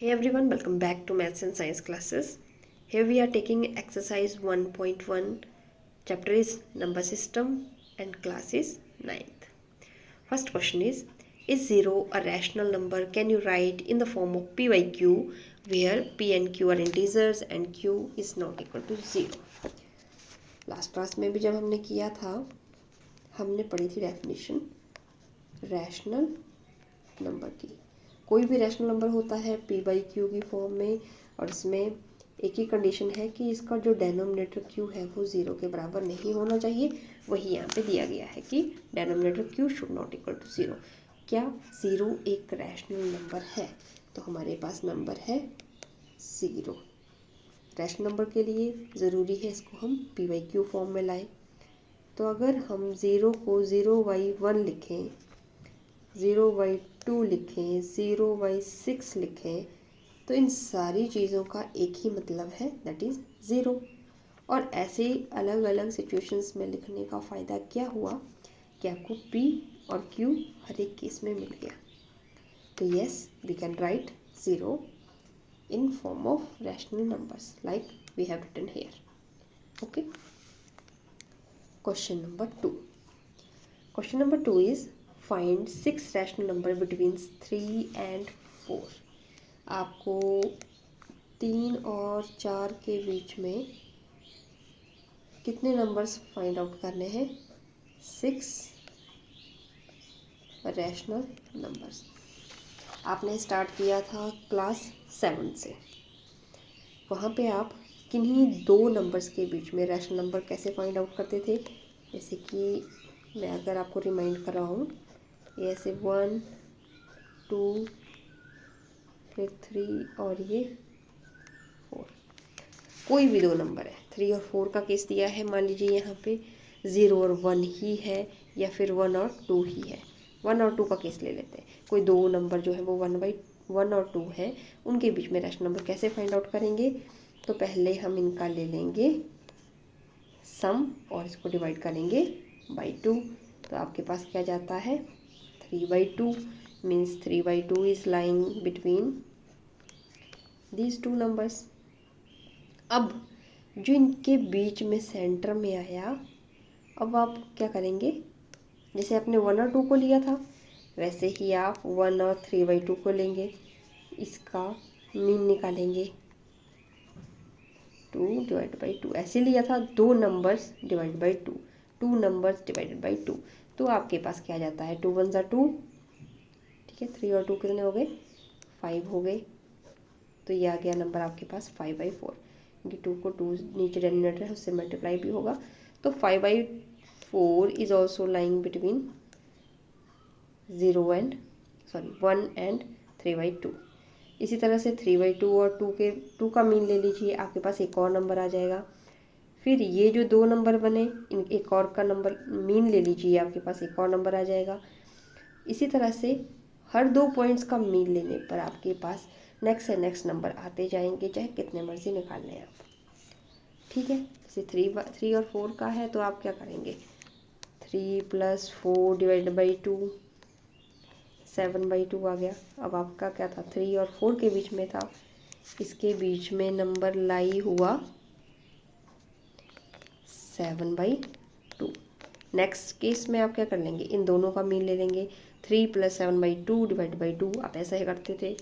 Hey everyone, welcome back to Maths and Science classes. Here we are taking exercise 1.1. Chapter is number system and class is 9th. First question is 0 a rational number? Can you write in the form of p by q where p and q are integers and q is not equal to 0? Last class में भी जब हमने किया था हमने पढ़ी थी definition rational number की। कोई भी रैशनल नंबर होता है p बाई क्यू की फॉर्म में और इसमें एक ही कंडीशन है कि इसका जो डेनोमिनेटर q है वो ज़ीरो के बराबर नहीं होना चाहिए। वही यहाँ पे दिया गया है कि denominator q should not equal to zero. क्या ज़ीरो एक रैशनल नंबर है? तो हमारे पास नंबर है ज़ीरो। रैशनल नंबर के लिए ज़रूरी है इसको हम p बाई क्यू फॉर्म में लाएँ। तो अगर हम ज़ीरो को 0/1 लिखें, 0/2 लिखें, 0/6 लिखें तो इन सारी चीज़ों का एक ही मतलब है, दैट इज़ ज़ीरो। और ऐसे अलग अलग सिचुएशंस में लिखने का फ़ायदा क्या हुआ कि आपको p और q हर एक केस में मिल गया। तो yes, we can write zero in form of rational numbers like we have written here. Okay. Question number 2. Question number 2 is find 6 rational number between 3 and 4. आपको 3 और 4 के बीच में कितने नंबर्स फाइंड आउट करने हैं? 6 रैशनल नंबर्स। आपने start किया था क्लास 7 से। वहाँ पे आप किन्हीं दो नंबर्स के बीच में रैशनल नंबर कैसे फाइंड आउट करते थे? जैसे कि मैं अगर आपको रिमाइंड कर रहा हूँ, ये ऐसे 1 2 फिर 3 और ये 4, कोई भी दो नंबर है। 3 और 4 का केस दिया है, मान लीजिए यहाँ पे 0 और 1 ही है या फिर 1 और 2 ही है। 1 और 2 का केस ले लेते हैं। कोई दो नंबर जो है वो 1 और 2 है, उनके बीच में रैशनल नंबर कैसे फाइंड आउट करेंगे? तो पहले हम इनका ले लेंगे सम और इसको डिवाइड करेंगे बाई 2। तो आपके पास क्या जाता है? 3/2 means 3/2 is lying between these two numbers. अब जो इनके बीच में सेंटर में आया, अब आप क्या करेंगे? जैसे आपने 1 और 2 को लिया था वैसे ही आप 1 और 3/2 को लेंगे, इसका मीन निकालेंगे 2/2। ऐसे लिया था, दो numbers divide by 2, 2 numbers divided by 2। तो आपके पास क्या जाता है? 2 1 ज़ा 2, ठीक है। 3 और 2 कितने हो गए? 5 हो गए। तो ये आ गया नंबर आपके पास 5/4, क्योंकि 2 को 2 नीचे डिनोमिनेटर है उससे मल्टीप्लाई भी होगा। तो 5/4 is also lying between 1 and 3/2। इसी तरह से 3/2 और 2 का मीन ले लीजिए, आपके पास एक और नंबर आ जाएगा। फिर ये जो दो नंबर बने, इन एक और का नंबर मीन ले लीजिए, आपके पास एक और नंबर आ जाएगा। इसी तरह से हर दो पॉइंट्स का मीन लेने पर आपके पास नेक्स्ट से नेक्स्ट नंबर आते जाएंगे, चाहे कितने मर्जी निकाल लें आप, ठीक है। जैसे 3 और 4 का है तो आप क्या करेंगे? 3 + 4 डिवाइड बाई 2, 7/2 आ गया। अब आपका क्या था? 3 और 4 के बीच में था, इसके बीच में नंबर लाई हुआ 7/2। नेक्स्ट केस में आप क्या कर लेंगे? इन दोनों का मीन ले लेंगे। 3 + 7/2 डिवाइड बाई 2, आप ऐसा ही करते थे।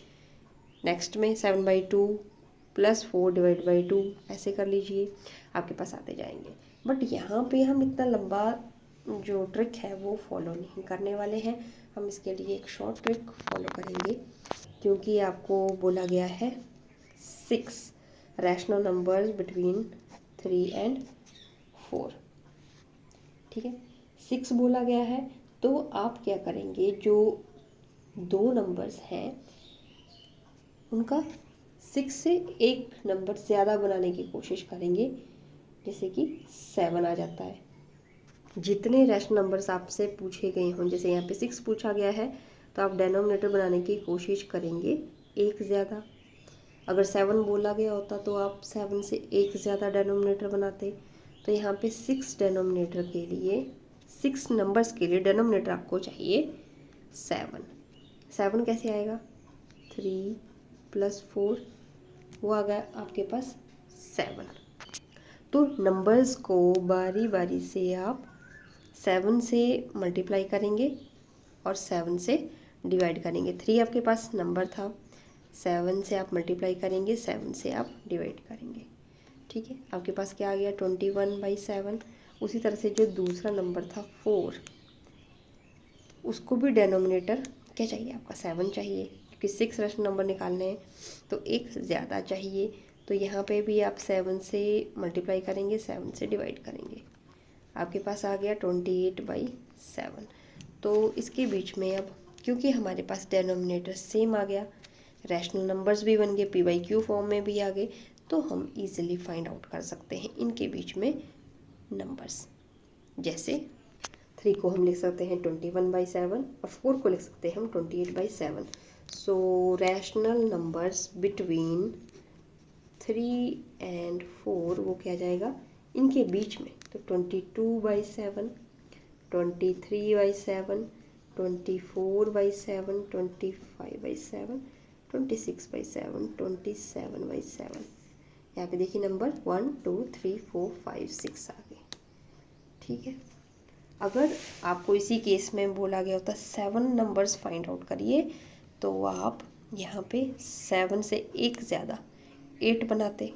नेक्स्ट में 7/2 + 4 डिवाइड बाई 2, ऐसे कर लीजिए, आपके पास आते जाएंगे। बट यहाँ पे हम इतना लंबा जो ट्रिक है वो फॉलो नहीं करने वाले हैं। हम इसके लिए एक शॉर्ट ट्रिक फॉलो करेंगे, क्योंकि आपको बोला गया है 6 रैशनल नंबर्स बिटवीन 3 एंड 4, ठीक है। 6 बोला गया है तो आप क्या करेंगे? जो दो नंबर्स हैं उनका 6 से एक नंबर ज़्यादा बनाने की कोशिश करेंगे, जैसे कि 7 आ जाता है। जितने रैशनल नंबर्स आपसे पूछे गए हों, जैसे यहाँ पे 6 पूछा गया है तो आप डेनोमिनेटर बनाने की कोशिश करेंगे एक ज़्यादा। अगर 7 बोला गया होता तो आप 7 से एक ज़्यादा डेनोमिनेटर बनाते। तो यहाँ पे 6 डेनोमिनेटर के लिए, 6 नंबर्स के लिए डेनोमिनेटर आपको चाहिए 7। 7 कैसे आएगा? 3 प्लस 4 वो आ गया आपके पास 7। तो नंबर्स को बारी बारी से आप 7 से मल्टीप्लाई करेंगे और 7 से डिवाइड करेंगे। 3 आपके पास नंबर था, 7 से आप मल्टीप्लाई करेंगे, 7 से आप डिवाइड करेंगे। ठीक है, आपके पास क्या आ गया 21/7। उसी तरह से जो दूसरा नंबर था 4, उसको भी डेनोमिनेटर क्या चाहिए आपका 7 चाहिए, क्योंकि 6 रैशनल नंबर निकालने हैं तो एक ज़्यादा चाहिए। तो यहाँ पे भी आप 7 से मल्टीप्लाई करेंगे, 7 से डिवाइड करेंगे, आपके पास आ गया 28/7। तो इसके बीच में अब क्योंकि हमारे पास डेनोमिनेटर सेम आ गया, रैशनल नंबर्स भी बन गए, p/q फॉर्म में भी आ गए, तो हम इजीली फाइंड आउट कर सकते हैं इनके बीच में नंबर्स। जैसे 3 को हम लिख सकते हैं 21/7 और 4 को लिख सकते हैं हम 28/7। सो रैशनल नंबर्स बिटवीन 3 एंड 4 वो क्या जाएगा इनके बीच में, तो 22/7, 23/7, 24/7, 25/7, 26/7, 27/7। यहाँ पे देखिए नंबर 1 2 3 4 5 6 आ गए। ठीक है, अगर आपको इसी केस में बोला गया होता 7 नंबर्स फाइंड आउट करिए, तो आप यहाँ पे 7 से एक ज़्यादा 8 बनाते,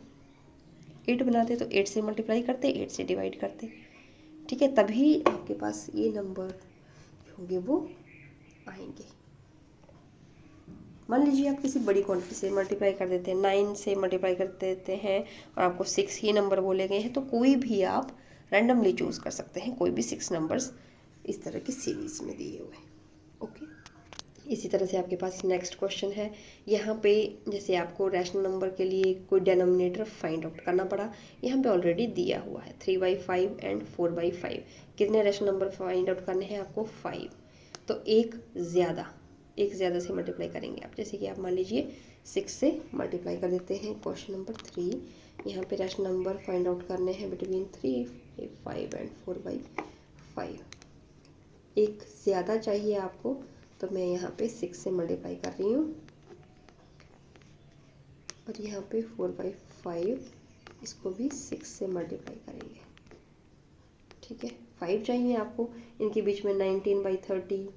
8 बनाते तो 8 से मल्टीप्लाई करते, 8 से डिवाइड करते। ठीक है, तभी आपके पास ये नंबर होंगे वो आएंगे। मान लीजिए आप किसी बड़ी क्वांटिटी से मल्टीप्लाई कर देते हैं, 9 से मल्टीप्लाई कर देते हैं और आपको 6 ही नंबर बोले गए हैं, तो कोई भी आप रैंडमली चूज़ कर सकते हैं, कोई भी 6 नंबर्स इस तरह की सीरीज़ में दिए हुए। ओके, इसी तरह से आपके पास नेक्स्ट क्वेश्चन है। यहाँ पे जैसे आपको रैशनल नंबर के लिए कोई डेनोमिनेटर फाइंड आउट करना पड़ा, यहाँ पे ऑलरेडी दिया हुआ है 3/5 एंड 4/5। कितने रैशनल नंबर फाइंड आउट करने हैं आपको 5, तो एक ज़्यादा से मल्टीप्लाई करेंगे आप। जैसे कि आप मान लीजिए 6 से मल्टीप्लाई कर देते हैं। क्वेश्चन नंबर 3, यहाँ पे रैशनल नंबर फाइंड आउट करने हैं बिटवीन 3, 5 एंड 4/5। एक ज़्यादा चाहिए आपको, तो मैं यहाँ पे 6 से मल्टीप्लाई कर रही हूँ और यहाँ पे 4/5, इसको भी 6 से मल्टीप्लाई करेंगे। ठीक है, 5 चाहिए आपको, इनके बीच में 19/30,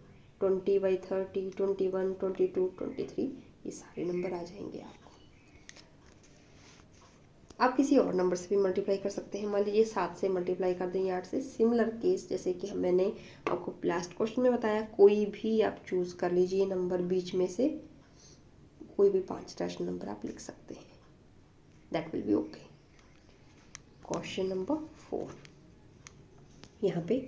20/30, 21, 22, 23 ये सारे नंबर आ जाएंगे आपको। आप किसी और नंबर से भी मल्टीप्लाई कर सकते हैं। मान लीजिए 7 से मल्टीप्लाई कर दें 8 से। सिमिलर केस जैसे कि मैंने आपको लास्ट क्वेश्चन में बताया, कोई भी आप चूज़ कर लीजिए नंबर, बीच में से कोई भी 5 रैशनल नंबर आप लिख सकते हैं, that will be okay. Question number 4, यहाँ पे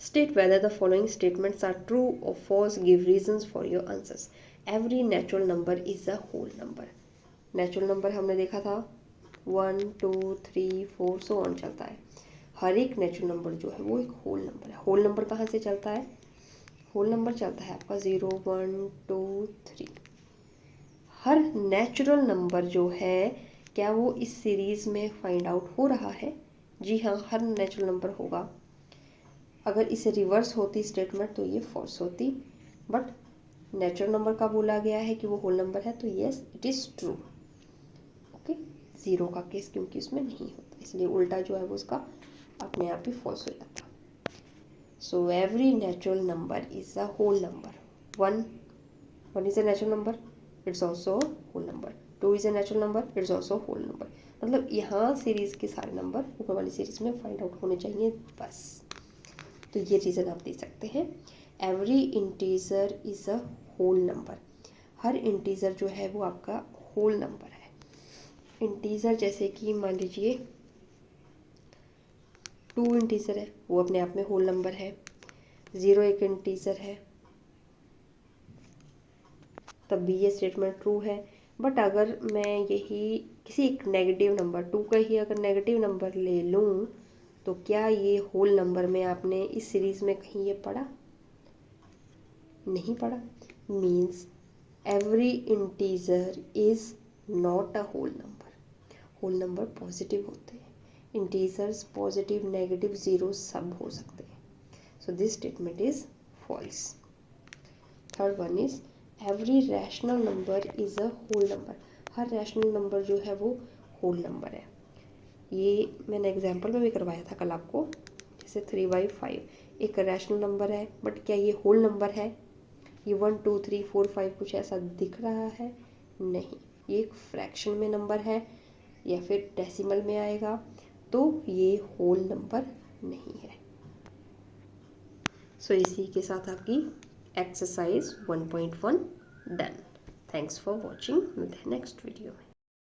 state whether the following statements are true और false, give reasons for your answers. Every natural number is a whole number. Natural number हमने देखा था 1 2 3 4 सो ऑन चलता है। हर एक नेचुरल नंबर जो है वो एक होल नंबर है। होल नंबर कहाँ से चलता है? होल नंबर चलता है आपका 0 1 2 3। हर नेचुरल नंबर जो है क्या वो इस सीरीज़ में फाइंड आउट हो रहा है? जी हाँ, हर नेचुरल नंबर होगा। अगर इसे रिवर्स होती स्टेटमेंट तो ये फॉल्स होती, बट नेचुरल नंबर का बोला गया है कि वो होल नंबर है, तो yes it is true. Okay, zero का केस क्योंकि उसमें नहीं होता, इसलिए उल्टा जो है वो उसका अपने आप ही फॉल्स हो जाता। So every natural number is a whole number. One is a natural number, it's also whole number. 2 is a natural number, it's also whole number. मतलब यहाँ सीरीज़ के सारे नंबर ऊपर वाली सीरीज़ में फाइंड आउट होने चाहिए बस। तो ये रीज़न आप दे सकते हैं। Every integer is a whole number. हर इंटीजर जो है वो आपका होल नंबर है। इंटीजर जैसे कि मान लीजिए 2 इंटीजर है, वो अपने आप में होल नंबर है। 0 एक इंटीजर है, तब भी ये स्टेटमेंट ट्रू है। बट अगर मैं यही किसी एक नेगेटिव नंबर 2 का ही अगर नेगेटिव नंबर ले लूँ, तो क्या ये होल नंबर में आपने इस सीरीज़ में कहीं ये पढ़ा? नहीं पढ़ा। Means every integer is not a whole number. Whole number positive होते हैं, इंटीजर्स पॉजिटिव नेगेटिव ज़ीरो सब हो सकते हैं। So this statement is false. Third one is every rational number is a whole number. हर रैशनल नंबर जो है वो होल नंबर है। ये मैंने एग्जांपल में भी करवाया था कल आपको। जैसे 3/5 एक रैशनल नंबर है, बट क्या ये होल नंबर है? ये 1 2 3 4 5 कुछ ऐसा दिख रहा है? नहीं, ये एक फ्रैक्शन में नंबर है या फिर डेसिमल में आएगा, तो ये होल नंबर नहीं है। सो इसी के साथ आपकी exercise 1.1 done. Thanks for watching. मिलते हैं नेक्स्ट वीडियो में।